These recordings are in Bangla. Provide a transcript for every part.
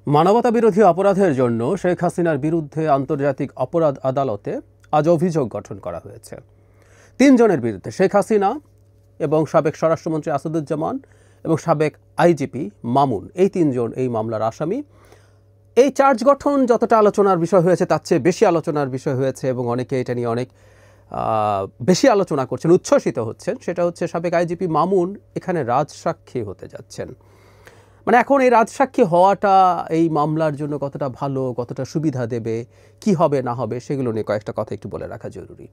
মানবতাবিরোধী অপরাধের জন্য শেখ হাসিনার বিরুদ্ধে আন্তর্জাতিক অপরাধ আদালতে আজ অভিযোগ গঠন করা হয়েছে। ৩ জনের বিরুদ্ধে, শেখ হাসিনা এবং সাবেক স্বরাষ্ট্রমন্ত্রী আসাদুজ্জামান এবং সাবেক আইজিপি মামুন, এই ৩ জন এই মামলার আসামি। এই চার্জ গঠন যতটা আলোচনার বিষয় হয়েছে তার চেয়ে বেশি আলোচনার বিষয় হয়েছে এবং অনেকে এটা নিয়ে অনেক বেশি আলোচনা করছেন, উচ্ছ্বসিত হচ্ছেন। সেটা হচ্ছে সাবেক আইজিপি মামুন এখানে রাজসাক্ষী হতে যাচ্ছেন। মানে এখন এই রাজসাক্ষী হওয়াটা এই মামলার জন্য কতটা ভালো, কতটা সুবিধা দেবে, কি হবে না হবে, সেগুলো নিয়ে কয়েকটা কথা একটু বলে রাখা জরুরি।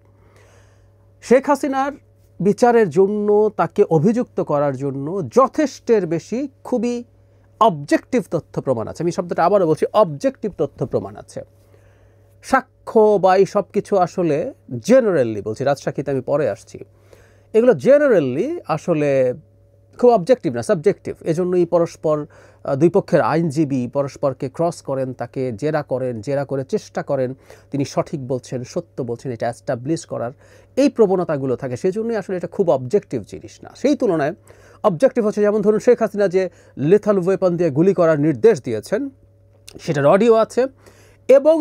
শেখ হাসিনার বিচারের জন্য, তাকে অভিযুক্ত করার জন্য যথেষ্টের বেশি খুবই অবজেক্টিভ তথ্য প্রমাণ আছে। আমি শব্দটা আবারও বলছি, অবজেক্টিভ তথ্য প্রমাণ আছে। সাক্ষ্য বা এই সব কিছু আসলে জেনারেলি বলছি, রাজসাক্ষীতে আমি পরে আসছি, এগুলো জেনারেলি আসলে খুব অবজেক্টিভ না, সাবজেক্টিভ। এজন্যই পরস্পর দুই পক্ষের আইনজীবী পরস্পরকে ক্রস করেন, তাকে জেরা করেন, জেরা করে চেষ্টা করেন তিনি সঠিক বলছেন, সত্য বলছেন, এটা অ্যাস্টাবলিশ করার এই প্রবণতাগুলো থাকে। সেজন্যই আসলে এটা খুব অবজেক্টিভ জিনিস না। সেই তুলনায় অবজেক্টিভ হচ্ছে, যেমন ধরুন শেখ হাসিনা যে লেথাল ওয়েপন দিয়ে গুলি করার নির্দেশ দিয়েছেন, সেটার অডিও আছে এবং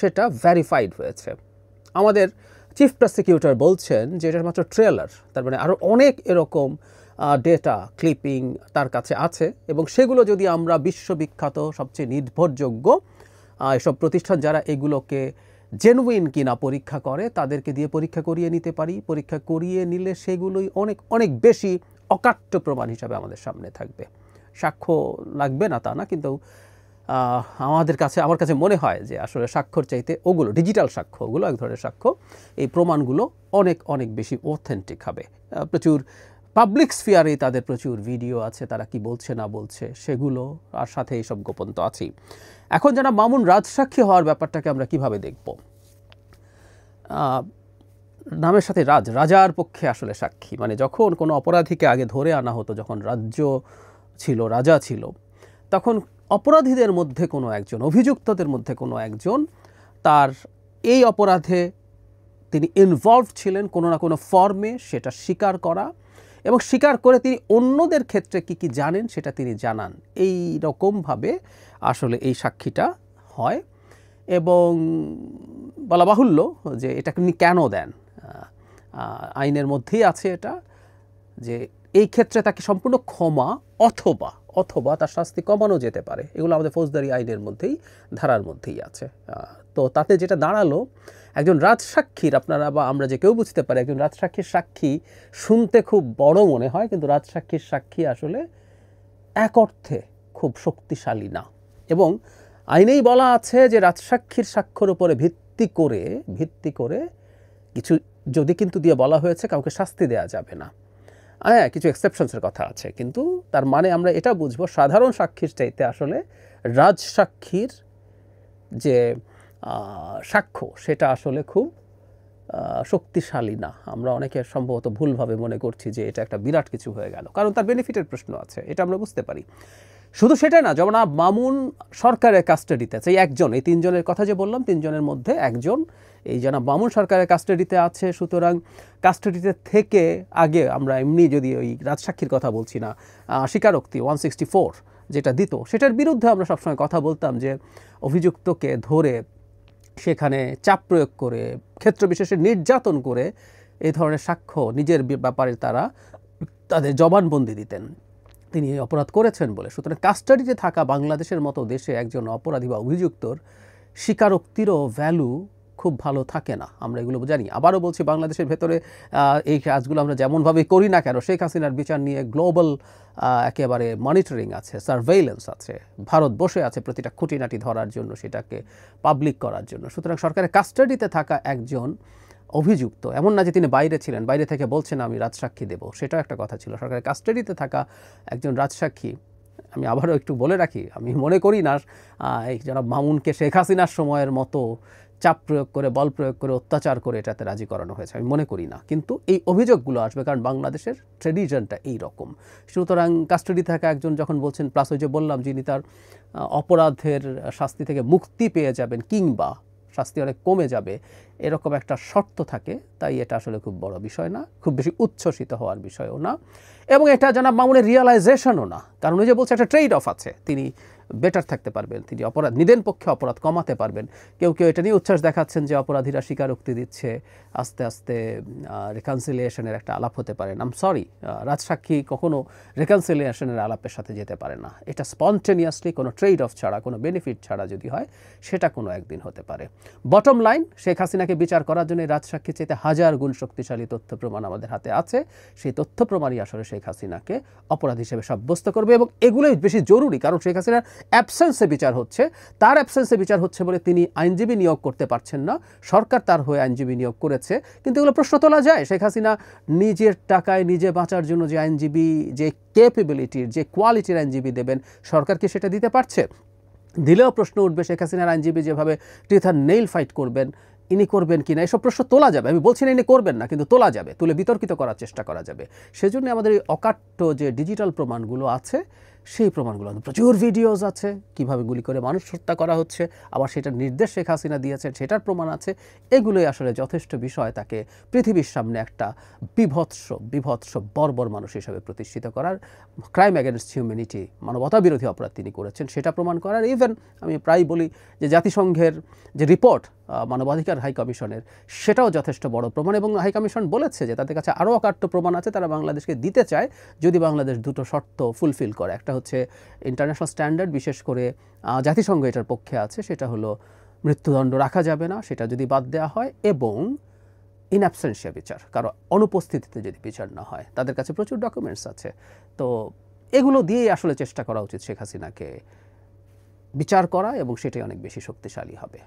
সেটা ভেরিফাইড হয়েছে। আমাদের চিফ প্রসিকিউটর বলছেন যে এটার মাত্র ট্রেলার, তার মানে আরও অনেক এরকম ডেটা ক্লিপিং তার কাছে আছে এবং সেগুলো যদি আমরা বিশ্ববিখ্যাত সবচেয়ে নির্ভরযোগ্য এসব প্রতিষ্ঠান যারা এগুলোকে জেনুইন কিনা পরীক্ষা করে তাদেরকে দিয়ে পরীক্ষা করিয়ে নিতে পারি, পরীক্ষা করিয়ে নিলে সেগুলোই অনেক অনেক বেশি অকাট্য প্রমাণ হিসাবে আমাদের সামনে থাকবে। সাক্ষ্য লাগবে না তা না, কিন্তু আমার কাছে মনে হয় যে আসলে স্বাক্ষর চাইতে ওগুলো ডিজিটাল সাক্ষ্য, ওগুলো এক ধরনের সাক্ষ্য, এই প্রমাণগুলো অনেক অনেক বেশি অথেন্টিক হবে। প্রচুর পাবলিক স্ফিয়ারে তাদের প্রচুর ভিডিও আছে, তারা কি বলছে না বলছে সেগুলো, আর সাথে এইসব গোপন তো আছেই। এখন যারা মামুন রাজসাক্ষী হওয়ার ব্যাপারটাকে আমরা কিভাবে দেখব? নামের সাথে রাজার পক্ষে আসলে সাক্ষী, মানে যখন কোনো অপরাধীকে আগে ধরে আনা হতো, যখন রাজ্য ছিল, রাজা ছিল, তখন অপরাধীদের মধ্যে কোনো একজন, অভিযুক্তদের মধ্যে কোনো একজন তার এই অপরাধে তিনি ইনভলভ ছিলেন কোনো না কোনো ফর্মে, সেটা স্বীকার করা এবং স্বীকার করে তিনি অন্যদের ক্ষেত্রে কি কি জানেন সেটা তিনি জানান। এই রকমভাবে আসলে এই সাক্ষীটা হয় এবং বলা বাহুল্য যে এটা তিনি কেন দেন, আইনের মধ্যেই আছে এটা, যে এই ক্ষেত্রে তাকে সম্পূর্ণ ক্ষমা অথবা তার শাস্তি কমানো যেতে পারে। এগুলো আমাদের ফৌজদারি আইনের মধ্যেই, ধারার মধ্যেই আছে। তো তাতে যেটা দাঁড়ালো, একজন রাজসাক্ষীর, আপনারা বা আমরা যে কেউ বুঝতে পারে, একজন রাজসাক্ষীর সাক্ষী শুনতে খুব বড় মনে হয়, কিন্তু রাজসাক্ষীর সাক্ষী আসলে এক অর্থে খুব শক্তিশালী না। এবং আইনেই বলা আছে যে রাজসাক্ষীর সাক্ষ্যের উপরে ভিত্তি করে কিছু যদি কিন্তু দিয়ে বলা হয়েছে, কাউকে শাস্তি দেওয়া যাবে না। হ্যাঁ, কিছু এক্সেপশনসের কথা আছে, কিন্তু তার মানে আমরা এটা বুঝবো সাধারণ সাক্ষীর চাইতে আসলে রাজসাক্ষীর যে সাক্ষ্য সেটা আসলে খুব শক্তিশালী না। আমরা অনেকে সম্ভবত ভুলভাবে মনে করছি যে এটা একটা বিরাট কিছু হয়ে গেল, কারণ তার বেনিফিটের প্রশ্ন আছে, এটা আমরা বুঝতে পারি। শুধু সেটাই না, যেমন মামুন সরকারের কাস্টাডিতে আছে, এই একজন, এই 3 জনের কথা যে বললাম, 3 জনের মধ্যে একজন এই জনাব মামুন সরকারের কাস্টাডিতে আছে। সুতরাং কাস্টাডিতে থেকে আগে আমরা এমনি যদি ওই রাজসাক্ষীর কথা বলছি না, স্বীকারোক্তি 164 যেটা দিত, সেটার বিরুদ্ধে আমরা সবসময় কথা বলতাম যে অভিযুক্তকে ধরে সেখানে চাপ প্রয়োগ করে, ক্ষেত্র বিশেষে নির্যাতন করে এই ধরনের সাক্ষ্য নিজের ব্যাপারে তাদের জবানবন্দি দিতেন তিনি অপরাধ করেছেন বলে। সুতরাং কাস্টাডিতে থাকা বাংলাদেশের মতো দেশে একজন অপরাধী বা অভিযুক্তর স্বীকারোক্তিরও ভ্যালু খুব ভালো থাকে না, আমরা এগুলো জানি। আবারও বলছি, বাংলাদেশের ভেতরে এই কাজগুলো আমরা যেমনভাবে করি না কেন, শেখ হাসিনার বিচার নিয়ে গ্লোবাল একেবারে মনিটরিং আছে, সার্ভেইলেন্স আছে, ভারত বসে আছে প্রতিটা খুঁটিনাটি ধরার জন্য, সেটাকে পাবলিক করার জন্য। সুতরাং সরকারের কাস্টাডিতে থাকা একজন অভিযুক্ত, এমন না যে তিনি বাইরে ছিলেন, বাইরে থেকে বলছেন আমি রাজসাক্ষী দেব, সেটাও একটা কথা ছিল। সরকারের কাস্টাডিতে থাকা একজন রাজসাক্ষী, আমি আবারও একটু বলে রাখি, আমি মনে করি না এই জনাব মামুনকে শেখ হাসিনার সময়ের মতো চাপ প্রয়োগ করে, বল প্রয়োগ করে, অত্যাচার করে এটাতে রাজি করানো হয়েছে, আমি মনে করি না। কিন্তু এই অভিযোগগুলো আসবে, কারণ বাংলাদেশের ট্রেডিশনটা এই রকম। সুতরাং কাস্টাডি থাকা একজন যখন বলছেন, প্লাস ওই যে বললাম যিনি তার অপরাধের শাস্তি থেকে মুক্তি পেয়ে যাবেন কিংবা শাস্তি অনেক কমে যাবে, এরকম একটা শর্ত থাকে, তাই এটা আসলে খুব বড় বিষয় না, খুব বেশি উচ্ছ্বসিত হওয়ার বিষয়ও না। এবং এটা জনাব মামুনের রিয়েলাইজেশনও না, কারণ ওই যে বলছে একটা ট্রেড অফ আছে, তিনি বেটার থাকতে পারবেন, তিনি অপরাধ নিদেন পক্ষে অপরাধ কমাতে পারবেন। কেউ কেউ এটা নিয়ে উচ্ছ্বাস দেখাচ্ছেন যে অপরাধীরা স্বীকারোক্তি দিচ্ছে, আস্তে আস্তে রিকনসিলিয়েশনের একটা আলাপ হতে পারে। আম সরি, রাজসাক্ষী কখনো রিকনসিলিয়েশনের আলাপের সাথে যেতে পারে না। এটা স্পন্টেনিয়াসলি কোনো ট্রেড অফ ছাড়া, কোনো বেনিফিট ছাড়া যদি হয়, সেটা কোনো একদিন হতে পারে। বটম লাইন, শেখ হাসিনাকে বিচার করার জন্য রাজসাক্ষী চেয়ে হাজার গুণ শক্তিশালী তথ্য প্রমাণ আমাদের হাতে আছে। সেই তথ্য প্রমাণই আসলে শেখ হাসিনাকে অপরাধ হিসেবে সাব্যস্ত করবে, এবং এগুলোই বেশি জরুরি, কারণ শেখ হাসিনার অ্যাবসেন্সে বিচার হচ্ছে। তার অ্যাবসেন্সে বিচার হচ্ছে বলে তিনি আইনজীবী নিয়োগ করতে পারছেন না, সরকার তার হয়ে আইনজীবী নিয়োগ করেছে। কিন্তু এগুলো প্রশ্ন তোলা যায়, শেখ হাসিনা নিজের টাকায় নিজে বাঁচার জন্য যে আইনজীবী, যে ক্যাপেবিলিটির, যে কোয়ালিটির আইনজীবী দেবেন, সরকার কি সেটা দিতে পারছে? দিলেও প্রশ্ন উঠবে শেখ হাসিনার আইনজীবী যেভাবে টিথ আর নেইল ফাইট করবেন, ইনি করবেন কি না, এসব প্রশ্ন তোলা যাবে। আমি বলছি না ইনি করবেন না, কিন্তু তোলা যাবে, তুলে বিতর্কিত করার চেষ্টা করা যাবে। সেজন্য আমাদের এই অকাট্য যে ডিজিটাল প্রমাণগুলো আছে, সেই প্রমাণগুলো প্রচুর ভিডিওস আছে, কিভাবে গুলি করে মানুষ হত্যা করা হচ্ছে, আবার সেটার নির্দেশ শেখ হাসিনা দিয়েছেন, সেটার প্রমাণ আছে। এগুলোই আসলে যথেষ্ট বিষয় তাকে পৃথিবীর সামনে একটা বিভৎস বর্বর মানুষ হিসাবে প্রতিষ্ঠিত করার, ক্রাইম অ্যাগেনস্ট হিউম্যানিটি, মানবতা বিরোধী অপরাধ তিনি করেছেন সেটা প্রমাণ করার। ইভেন আমি প্রায় বলি যে জাতিসংঘের যে রিপোর্ট মানবাধিকার হাই কমিশনের, সেটাও যথেষ্ট বড় প্রমাণ, এবং হাই কমিশন বলেছে যে তাদের কাছে আরও অকাট্য প্রমাণ আছে, তারা বাংলাদেশকে দিতে চায় যদি বাংলাদেশ দুটো শর্ত ফুলফিল করে। একটা হচ্ছে ইন্টারন্যাশনাল স্ট্যান্ডার্ড, বিশেষ করে জাতিসংঘ এটার পক্ষে আছে, সেটা হলো মৃত্যুদণ্ড রাখা যাবে না, সেটা যদি বাদ দেওয়া হয়, এবং ইন অ্যাবসেন্সিয়া বিচার, কারো অনুপস্থিতিতে যদি বিচার না হয়। তাদের কাছে প্রচুর ডকুমেন্টস আছে। তো এগুলো দিয়েই আসলে চেষ্টা করা উচিত শেখ হাসিনাকে বিচার করা, এবং সেটাই অনেক বেশি শক্তিশালী হবে।